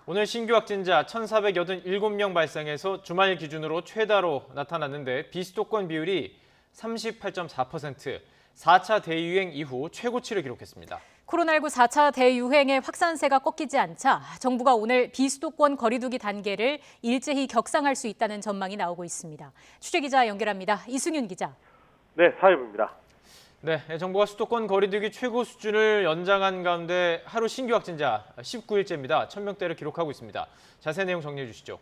오늘 신규 확진자 1,487명 발생해서 주말 기준으로 최다로 나타났는데 비수도권 비율이 38.4%, 4차 대유행 이후 최고치를 기록했습니다. 코로나19 4차 대유행의 확산세가 꺾이지 않자 정부가 오늘 비수도권 거리두기 단계를 일제히 격상할 수 있다는 전망이 나오고 있습니다. 취재기자 연결합니다. 이승윤 기자. 네, 사회부입니다. 네, 정부가 수도권 거리두기 최고 수준을 연장한 가운데 하루 신규 확진자 19일째입니다. 1,000명대를 기록하고 있습니다. 자세한 내용 정리해 주시죠.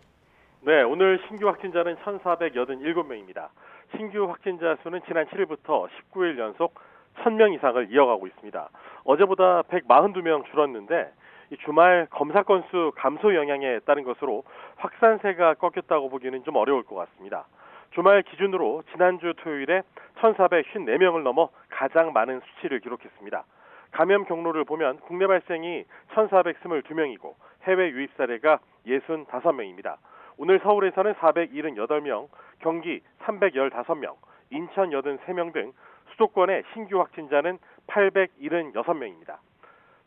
네, 오늘 신규 확진자는 1,487명입니다. 신규 확진자 수는 지난 7일부터 19일 연속 1,000명 이상을 이어가고 있습니다. 어제보다 142명 줄었는데 이 주말 검사 건수 감소 영향에 따른 것으로 확산세가 꺾였다고 보기는 좀 어려울 것 같습니다. 주말 기준으로 지난주 토요일에 1,454명을 넘어 가장 많은 수치를 기록했습니다. 감염 경로를 보면 국내 발생이 1,422명이고 해외 유입 사례가 65명입니다. 오늘 서울에서는 478명, 경기 315명, 인천 83명 등 수도권의 신규 확진자는 876명입니다.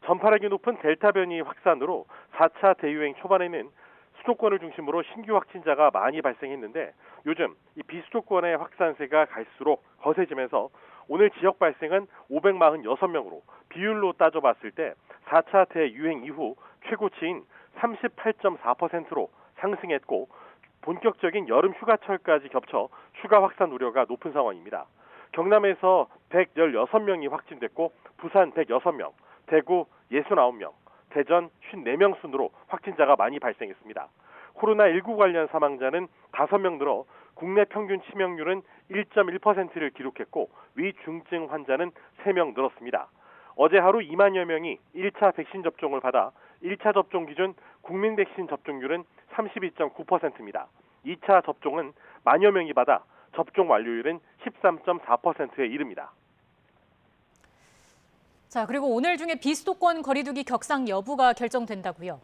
전파력이 높은 델타 변이 확산으로 4차 대유행 초반에는 수도권을 중심으로 신규 확진자가 많이 발생했는데 요즘 이 비수도권의 확산세가 갈수록 거세지면서 오늘 지역 발생은 546명으로 비율로 따져봤을 때 4차 대유행 이후 최고치인 38.4%로 상승했고 본격적인 여름 휴가철까지 겹쳐 추가 확산 우려가 높은 상황입니다. 경남에서 116명이 확진됐고 부산 106명, 대구 69명, 대전 54명 순으로 확진자가 많이 발생했습니다. 코로나19 관련 사망자는 5명 늘어 국내 평균 치명률은 1.1%를 기록했고 위중증 환자는 3명 늘었습니다. 어제 하루 2만여 명이 1차 백신 접종을 받아 1차 접종 기준 국민 백신 접종률은 32.9%입니다. 2차 접종은 만여 명이 받아 접종 완료율은 13.4%에 이릅니다. 자, 그리고 오늘 중에 비수도권 거리두기 격상 여부가 결정된다고요?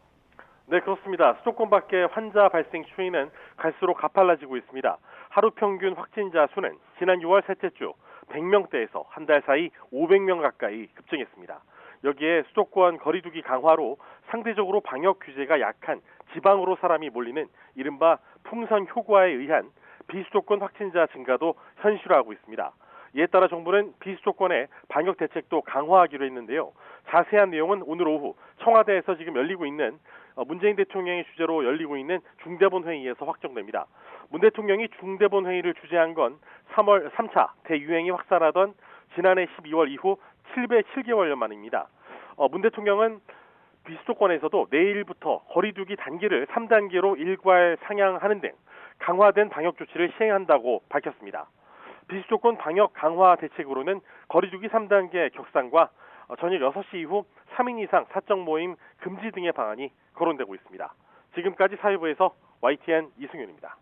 네, 그렇습니다. 수도권 밖의 환자 발생 추이는 갈수록 가팔라지고 있습니다. 하루 평균 확진자 수는 지난 6월 셋째 주 100명대에서 한 달 사이 500명 가까이 급증했습니다. 여기에 수도권 거리두기 강화로 상대적으로 방역 규제가 약한 지방으로 사람이 몰리는 이른바 풍선 효과에 의한 비수도권 확진자 증가도 현실화하고 있습니다. 이에 따라 정부는 비수도권의 방역 대책도 강화하기로 했는데요. 자세한 내용은 오늘 오후 청와대에서 지금 열리고 있는 문재인 대통령의 주재로 열리고 있는 중대본 회의에서 확정됩니다. 문 대통령이 중대본 회의를 주재한 건 3차 대유행이 확산하던 지난해 12월 이후 7개월여 만입니다. 문 대통령은 비수도권에서도 내일부터 거리두기 단계를 3단계로 일괄 상향하는 등 강화된 방역 조치를 시행한다고 밝혔습니다. 비수도권 방역 강화 대책으로는 거리두기 3단계 격상과 저녁 6시 이후 3인 이상 사적 모임 금지 등의 방안이 거론되고 있습니다. 지금까지 사회부에서 YTN 이승윤입니다.